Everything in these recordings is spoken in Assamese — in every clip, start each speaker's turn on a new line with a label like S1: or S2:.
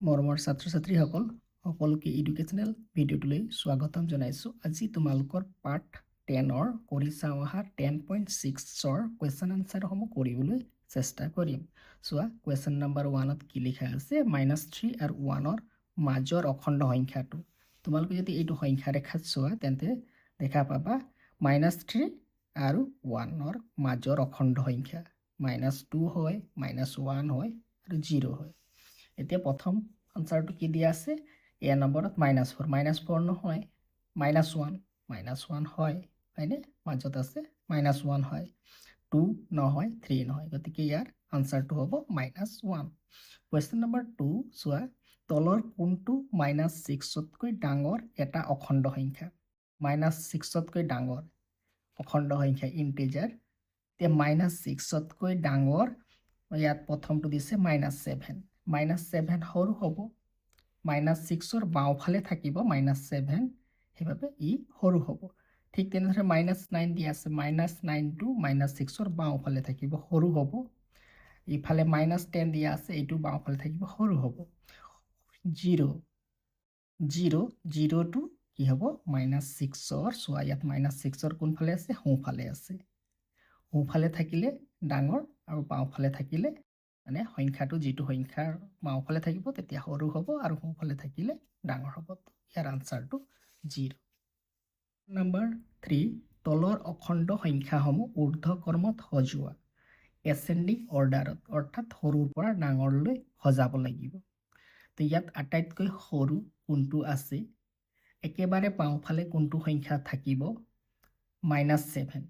S1: মৰমৰ ছাত্ৰ-ছাত্ৰীসকল সকলোকে এডুকেশ্যনেল ভিডিঅ'টোলৈ স্বাগতম জনাইছোঁ। আজি তোমালোকৰ পাৰ্ট 10ৰ কৰি চাওঁ অহা 10.6ৰ কুৱেশ্যন আনচাৰসমূহ কৰিবলৈ চেষ্টা কৰিম। চোৱা, কুৱেশ্যন নম্বৰ 1ত কি লিখা আছে, -3 আৰু 1ৰ মাজৰ অখণ্ড সংখ্যাটো। তোমালোকে যদি এইটো সংখ্যা ৰেখাত চোৱা তেন্তে দেখা পাবা -3 আৰু 1ৰ মাজৰ অখণ্ড সংখ্যা -2 হয়, -1 হয় আৰু 0 হয়। এতিয়া প্ৰথম আনসাৰটো কি দিয়া আছে, এ নম্বৰত -4 নহয়, -1 হয়, হয়নে? মাজত আছে -1 হয়, 2 নহয়, 3 নহয়, গতিকে ইয়াৰ আনসাৰটো হ'ব -1। কুৱেশ্যন নম্বৰ 2 চোৱা, তলৰ কোনটো -6তকৈ ডাঙৰ এটা অখণ্ড সংখ্যা? -6তকৈ ডাঙৰ অখণ্ড সংখ্যা ইন্টিজাৰ। এতিয়া -6তকৈ ডাঙৰ, ইয়াত প্ৰথমটো দিছে -7। -7 সৰু হ'ব, -6ৰ বাওঁফালে থাকিব -7, সেইবাবে ই সৰু হ'ব। ঠিক তেনেদৰে -9 দিয়া আছে, -9টো -6ৰ বাওঁফালে থাকিব, সৰু হ'ব। ইফালে -10 দিয়া আছে, এইটো বাওঁফালে থাকিব, সৰু হ'ব। 0টো কি হ'ব, -6ৰ, চোৱা ইয়াত -6ৰ কোনফালে আছে, সোঁফালে আছে। সোঁফালে থাকিলে ডাঙৰ আৰু বাওঁফালে থাকিলে মানে সংখ্যাটো যিটো সংখ্যাৰ বাওঁফালে থাকিব তেতিয়া সৰু হ'ব আৰু সোঁফালে থাকিলে ডাঙৰ হ'ব। ইয়াৰ আনসাৰটো 0। নম্বৰ 3, তলৰ অখণ্ড সংখ্যাসমূহ ঊৰ্ধ্বক্ৰমত সজোৱা, এচেণ্ডিং অৰ্ডাৰত, অৰ্থাৎ সৰুৰ পৰা ডাঙৰলৈ সজাব লাগিব। তো ইয়াত আটাইতকৈ সৰু কোনটো আছে, একেবাৰে বাওঁফালে কোনটো সংখ্যা থাকিব, -7।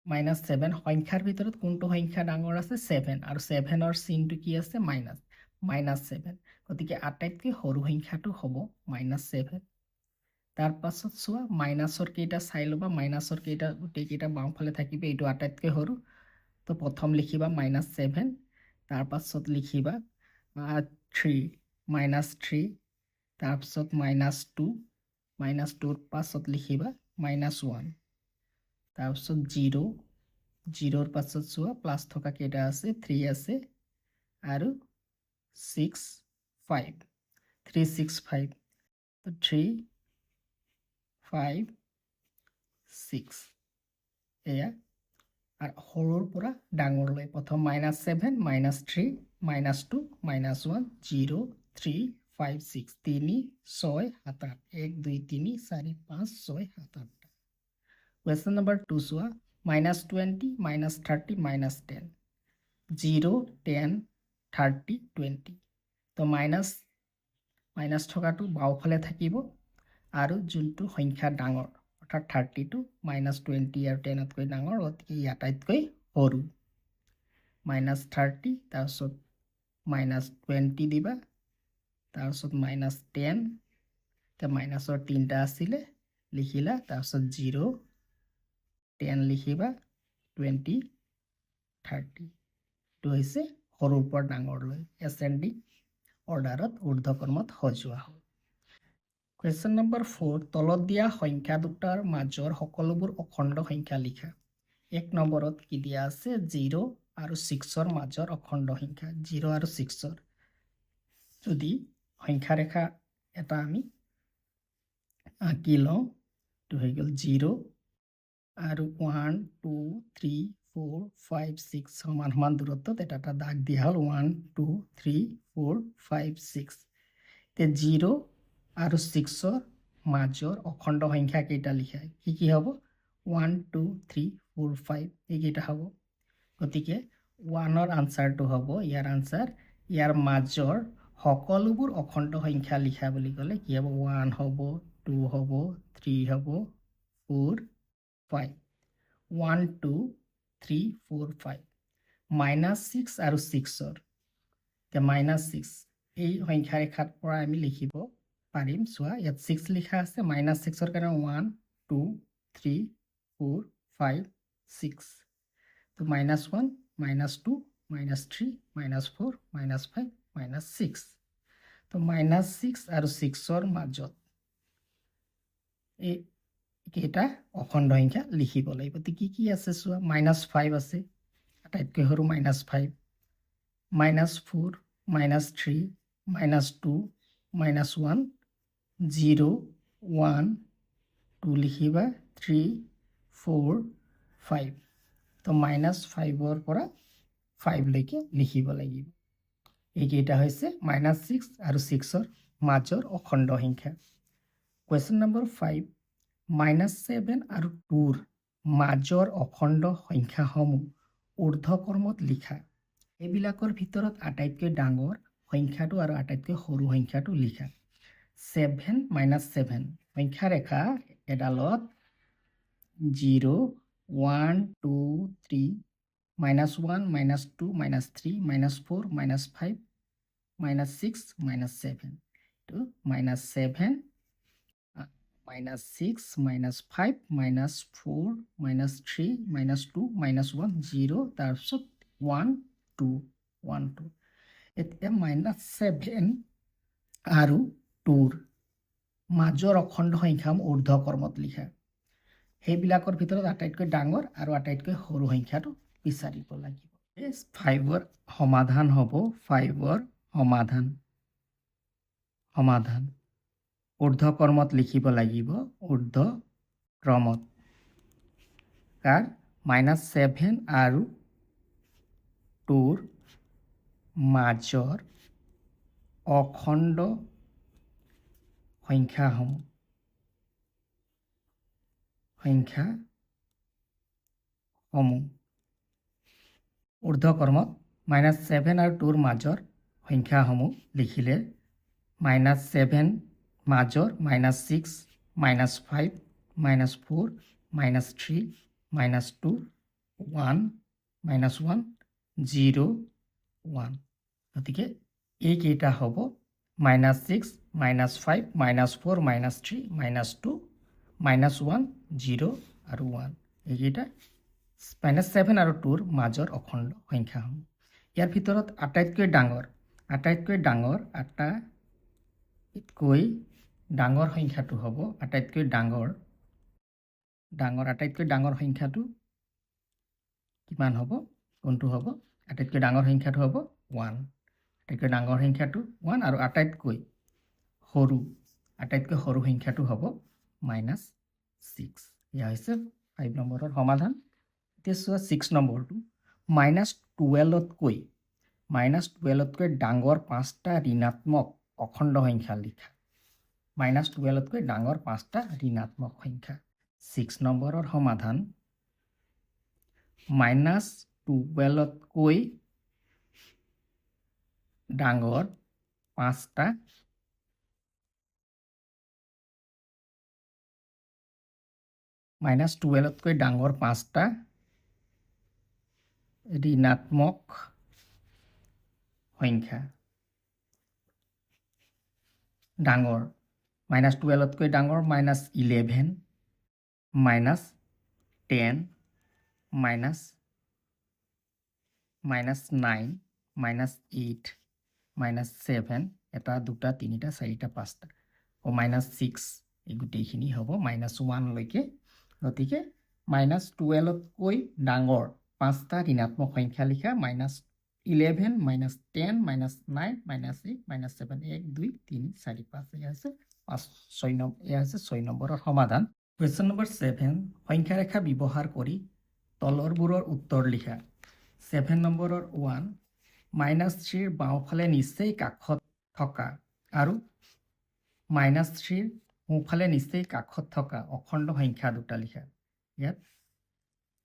S1: -7 সংখ্যাৰ ভিতৰত কোনটো সংখ্যা ডাঙৰ আছে, 7, আৰু 7ৰ চিনটো কি আছে, -7, গতিকে আটাইতকৈ সৰু সংখ্যাটো হ'ব -7। তাৰ পাছত চোৱা, মাইনাছৰ কেইটা চাই ল'বা, মাইনাছৰ কেইটা গোটেইকেইটা বাওঁফালে থাকিব, এইটো আটাইতকৈ সৰু। তো প্ৰথম লিখিবা -7, তাৰ পাছত লিখিবা 3, -3, তাৰপিছত -2, -2ৰ পাছত লিখিবা -1, তাৰপিছত 0ৰ পাছত চোৱা প্লাছ থকা কেইটা আছে, 3 আছে আৰু 6, 5, 3, 6, 5, 3, 5, 6, এয়া। আৰু সৰুৰ পৰা ডাঙৰলৈ প্ৰথম -7, -3, -2, -1, 0, 3, 5, 6, 3, 6, 7, 8, 1, 2, 3, 4, 5, 6, 7, 8। কুৱেশ্যন নম্বৰ 2 চোৱা, -20, -30, -10, 0, 10, 30, 20। তো মাইনাছ থকাটো বাওঁফালে থাকিব আৰু যোনটো সংখ্যা ডাঙৰ অৰ্থাৎ 30টো -20 আৰু 10তকৈ ডাঙৰ, গতিকে ই আটাইতকৈ সৰু। -30, তাৰপিছত -20 দিবা, তাৰপিছত -10, এতিয়া মাইনাছৰ 3টা আছিলে লিখিলা, তাৰপিছত 0, 10 লিখিবা, 20, 30। এইটো হৈছে সৰুৰ পৰা ডাঙৰলৈ এচেণ্ডিং অৰ্ডাৰত, ঊৰ্ধ্বক্ৰমত সজোৱা হয়। কুৱেশ্যন নম্বৰ 4, তলত দিয়া সংখ্যা দুটাৰ মাজৰ সকলোবোৰ অখণ্ড সংখ্যা লিখা। 1 নম্বৰত কি দিয়া আছে, 0 আৰু 6ৰ মাজৰ অখণ্ড সংখ্যা, 0 আৰু 6ৰ। যদি সংখ্যা ৰেখা এটা আমি আঁকি লওঁ, এইটো হৈ গ'ল 0 আৰু 1, 2, 3, 4, 5, 6 সমান সমান দূৰত্বত এটা দাগ দিয়া হ'ল, 1, 2, 3, 4, 5, 6। এতিয়া 0 আৰু 6ৰ মাজৰ অখণ্ড সংখ্যা কেইটা লিখা, কি হ'ব, 1, 2, 3, 4, 5, এইকেইটা হ'ব। গতিকে 1ৰ আনসাৰটো হ'ব, ইয়াৰ আনসাৰ, ইয়াৰ মাজৰ সকলোবোৰ অখণ্ড সংখ্যা লিখা বুলি ক'লে কি হ'ব, 1 হ'ব, 2 হ'ব, 3 হ'ব, 4, 5, 1, 2, 3, 4, 5, -6 আৰু 6ৰ। এতিয়া -6 এই সংখ্যা ৰেখাৰ পৰা আমি লিখিব পাৰিম। চোৱা, ইয়াত 6 লিখা আছে, -6ৰ কাৰণে 1, 2, 3, 4, 5, 6। তো -1, -2, -3, -4, -5, -6। তো -6 আৰু 6ৰ মাজত এই কেইটা অখণ্ড সংখ্যা লিখিব লাগিব। তো কি আছে চোৱা, -5 আছে, আটাইতকৈ সৰু -5, -4, -3, -2 -1 0 1 2 লিখিবা 3 4 5 তো -5ৰ পৰা 5 লৈকে লিখিব লাগিব এইকেইটা হৈছে -6 আৰু 6ৰ মাজৰ অখণ্ড সংখ্যা কুৱেশ্যন নম্বৰ 5 -7 আৰু 2ৰ মাজৰ অখণ্ড সংখ্যাসমূহ ঊৰ্ধ্বক্ৰমত লিখা এইবিলাকৰ ভিতৰত আটাইতকৈ ডাঙৰ সংখ্যাটো আৰু আটাইতকৈ সৰু সংখ্যাটো লিখা 7 -7 সংখ্যা ৰেখা এডালত 0 1 2 3 -1 -2 -3 -4 -5 -6 -7 to -7 -6 -5 -4 -3 -2 -1 0 তাৰপিছত 1 2 1 2 এতিয়া -7 আৰু 2ৰ মাজৰ অখণ্ড সংখ্যাসমূহ ঊৰ্ধ্বক্ৰমত লিখা সেইবিলাকৰ ভিতৰত আটাইতকৈ ডাঙৰ আৰু আটাইতকৈ সৰু সংখ্যাটো বিচাৰিব লাগিব 5ৰ সমাধান হ'ব 5ৰ সমাধান ঊৰ্ধ্বক্ৰমত লিখিব লাগিব ঊৰ্ধ্বক্ৰমত কাৰ -7 আৰু 2ৰ মাজৰ অখণ্ড সংখ্যাসমূহ ঊৰ্ধ্বক্ৰমত -7 আৰু 2ৰ মাজৰ সংখ্যাসমূহ লিখিলে -7 মাজৰ -6 -5 -4 -3 -2 1 -1 0 1 গতিকে এইকেইটা হ'ব -6 -5 -4 -3 -2 -1 0 আৰু 1 এইকেইটা -7 আৰু 2ৰ মাজৰ অখণ্ড সংখ্যাসমূহ ইয়াৰ ভিতৰত আটাইতকৈ ডাঙৰ সংখ্যাটো হ'ব আটাইতকৈ ডাঙৰ সংখ্যাটো কিমান হ'ব কোনটো হ'ব আটাইতকৈ ডাঙৰ সংখ্যাটো হ'ব 1 আটাইতকৈ ডাঙৰ সংখ্যাটো 1 আৰু আটাইতকৈ সৰু সংখ্যাটো হ'ব -6 এয়া হৈছে 5 নম্বৰৰ সমাধান এতিয়া চোৱা 6 নম্বৰটো -12তকৈ ডাঙৰ 5টা ঋণাত্মক অখণ্ড সংখ্যা লিখা -12তকৈ ডাঙৰ 5টা ঋণাত্মক সংখ্যা 6 নম্বৰৰ সমাধান -12তকৈ ডাঙৰ 5টা -12তকৈ ডাঙৰ 5টা ঋণাত্মক সংখ্যা ডাঙৰ -12তকৈ ডাঙৰ -11 -10 -9 -8 -7 এটা দুটা তিনিটা চাৰিটা পাঁচটা আৰু -6 এই গোটেইখিনি হ'ব -1 লৈকে গতিকে -12তকৈ ডাঙৰ 5টা ঋণাত্মক সংখ্যা লিখা -11 -10 -9 -8 -7 1 2 3 4 5 এয়া হৈছে 6 নম্বৰৰ সমাধান কুৱেশ্যন নম্বৰ 7 সংখ্যা ৰেখা ব্যৱহাৰ কৰি তলৰবোৰৰ উত্তৰ লিখা 7 নম্বৰৰ 1 -3ৰ বাওঁফালে নিচেই কাষত থকা আৰু -3ৰ সোঁফালে নিচেই কাষত থকা অখণ্ড সংখ্যা দুটা লিখা ইয়াত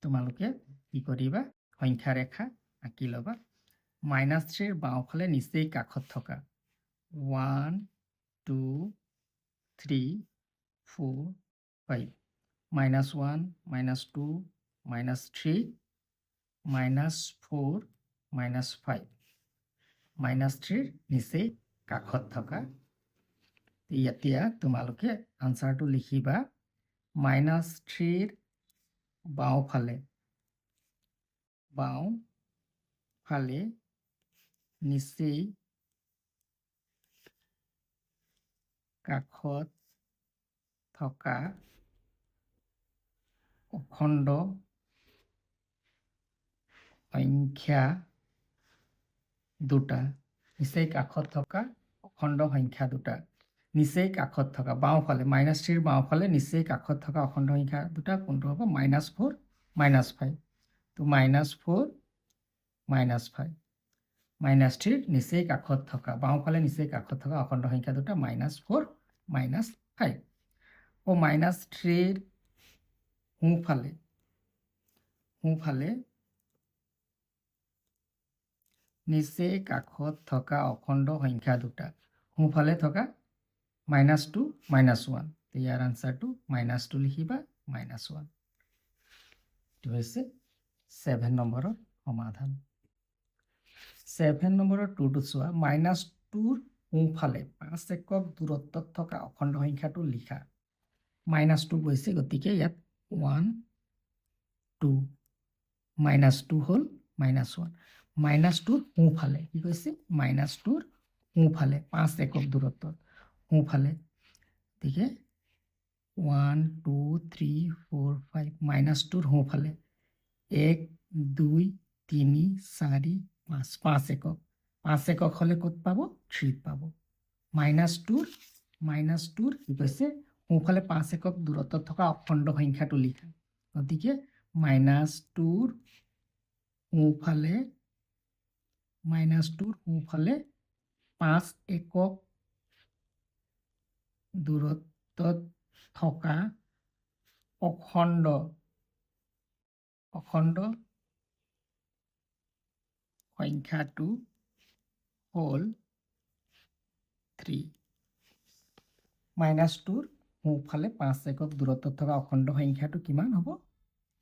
S1: তোমালোকে কি কৰিবা সংখ্যা ৰেখা আঁকি ল'বা -3ৰ বাওঁফালে নিচেই কাষত থকা 1 2 3 4 5 -1 -2 -3 -4 -5 -3ৰ নিচেই কাষত থকা এতিয়া তোমালোকে আনসাৰটো লিখিবা -3ৰ বাওঁফালে নিচেই কাষত থকা অখণ্ড সংখ্যা দুটা নিচেই কাষত থকা অখণ্ড সংখ্যা দুটা নিচেই কাষত থকা বাওঁফালে -3 বাওঁফালে নিচেই কাষত থকা অখণ্ড সংখ্যা দুটা কোনটো হ'ব -4 -5 তো -4 -5 -3 নিচেই কাষত থকা বাওঁফালে নিচেই কাষত থকা অখণ্ড সংখ্যা দুটা -4 -5 ও -3 সোঁফালে নিচেই কাষত থকা অখণ্ড সংখ্যা দুটা সোঁফালে থকা -2 -1 তো ইয়াৰ আনসাৰটো -2 লিখিবা -1 এইটো হৈছে 7 নম্বৰৰ সমাধান 7 নম্বৰৰ 2টো চোৱা -2ৰ সোঁফালে 5 একক দূৰত্বত থকা অখণ্ড সংখ্যাটো লিখা -2 গৈছে গতিকে ইয়াত 1 2 -2 হ'ল -1 -2ৰ সোঁফালে কি কৈছে -2ৰ সোঁফালে 5 একক দূৰত্বত সোঁফালে গতিকে 1 2 3 4 5 -2ৰ সোঁফালে 1 2 3 4 5 5 একক 5 একক হলে কত পাব 3 পাব -2ৰ কি কৈছে সোঁফালে 5 একক দূৰত্বত থকা অখণ্ড সংখ্যাটো লিখা গতিকে -2ৰ সোঁফালে 5 একক দূৰত্বত থকা অখণ্ড সংখ্যাটো হ'ল 3 -2ৰ সোঁফালে 5 একক দূৰত্বত থকা অখণ্ড সংখ্যাটো কিমান হ'ব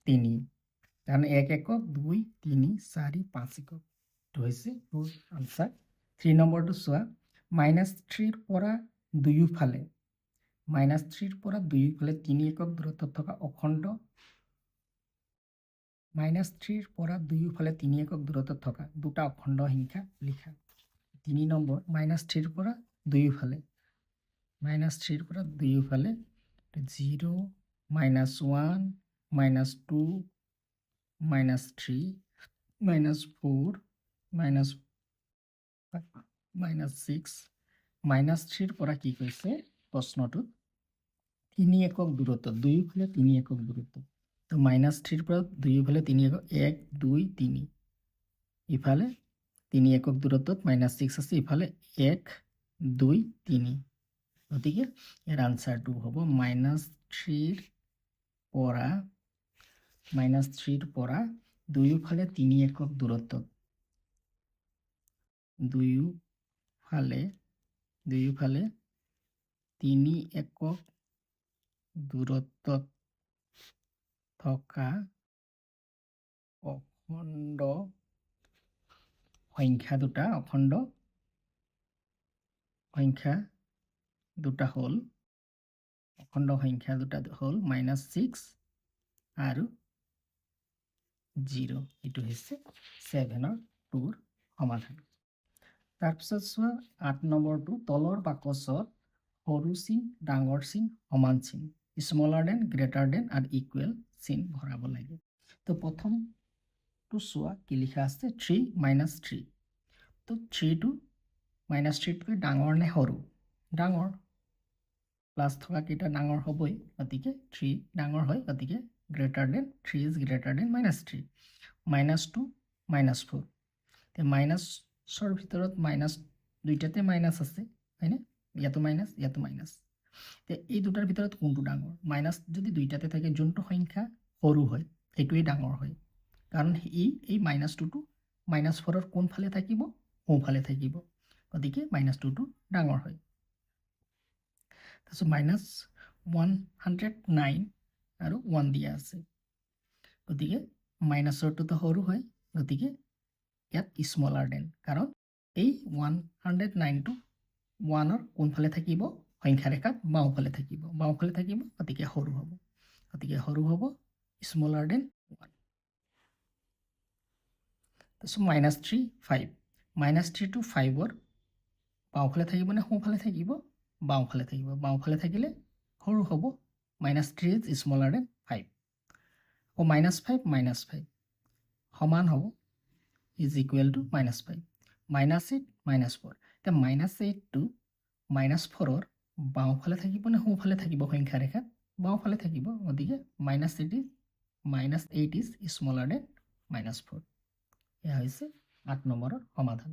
S1: 3 কাৰণ 1 একক 2 3 4 5 একক এইটো হৈছে আনসাৰ 3 নম্বৰটো চোৱা -3ৰ পৰা দুয়োফালে -3ৰ পৰা দুয়োফালে 3 একক দূৰত্বত থকা অখণ্ড -3ৰ পৰা দুয়োফালে 3 একক দূৰত্বত থকা দুটা অখণ্ড সংখ্যা লিখা 3 নম্বৰ -3ৰ পৰা দুয়োফালে 0 -1 -2 -3 -4 -6 -3ৰ পৰা কি কৈছে প্ৰশ্নটোত 3 একক দূৰত্বত দুয়োফালে 3 একক দূৰত্বত তো -3ৰ পৰা দুয়োফালে 3 একক 1 2 3 ইফালে 3 একক দূৰত্বত -6 আছে ইফালে 1 2 3 গতিকে ইয়াৰ আনসাৰটো হ'ব -3ৰ পৰা দুয়োফালে 3 একক দূৰত্বত দুয়োফালে 3 একক দূৰত্বত থকা অখণ্ড সংখ্যা দুটা হ'ল -6 আৰু 0 এইটো হৈছে 7ৰ 2ৰ সমাধান তাৰপিছত চোৱা 8 নম্বৰটো তলৰ বাকচত সৰু চিন ডাঙৰ চিন সমান চিন স্মলাৰ দেন গ্ৰেটাৰ দেন আৰু ইকুৱেল চিন ভৰাব লাগে তো প্ৰথমটো চোৱা কি লিখা আছে 3 -3 তো 3টো -3তকৈ ডাঙৰ নে সৰু ডাঙৰ প্লাস থকা কেইটা ডাঙৰ হ'বই গতিকে 3 ডাঙৰ হয় গতিকে greater than 3 is greater than -3 -2 -4 তে মাইনাছৰ ভিতৰত মাইনাছ দুইটাতে মাইনাছ আছে হয়নে ইয়াতো মাইনাছ তে এই দুটাৰ ভিতৰত কোনটো ডাঙৰ মাইনাছ যদি দুইটাতে থাকে যোনটো সংখ্যা সৰু হয় সেইটোৱেই ডাঙৰ হয় কাৰণ এই -2টো -4ৰ কোনফালে থাকিব সোঁফালে থাকিব গতিকে -2টো ডাঙৰ হয় তাৰপিছত -109 আৰু 1 দিয়া আছে গতিকে মাইনাছৰটোতো সৰু হয় গতিকে ইয়াত স্মলাৰ দেন কাৰণ এই 109টো 1ৰ কোনফালে থাকিব সংখ্যা ৰেখাত বাওঁফালে থাকিব গতিকে সৰু হ'ব স্মলাৰ দেন 1 তাৰপিছত -3 5 -3 টো 5ৰ বাওঁফালে থাকিব নে সোঁফালে থাকিব বাওঁফালে থাকিলে সৰু হ'ব -3 ইজ স্মলাৰ দেন 5 ও -5 সমান হ'ব ইজ ইকুৱেল টু -5 -8 -4 এতিয়া -8টো -4ৰ বাওঁফালে থাকিব নে সোঁফালে থাকিব সংখ্যা ৰেখাত বাওঁফালে থাকিব গতিকে -8 ইজ স্মলাৰ দেন -4 এয়া হৈছে 8 নম্বৰৰ সমাধান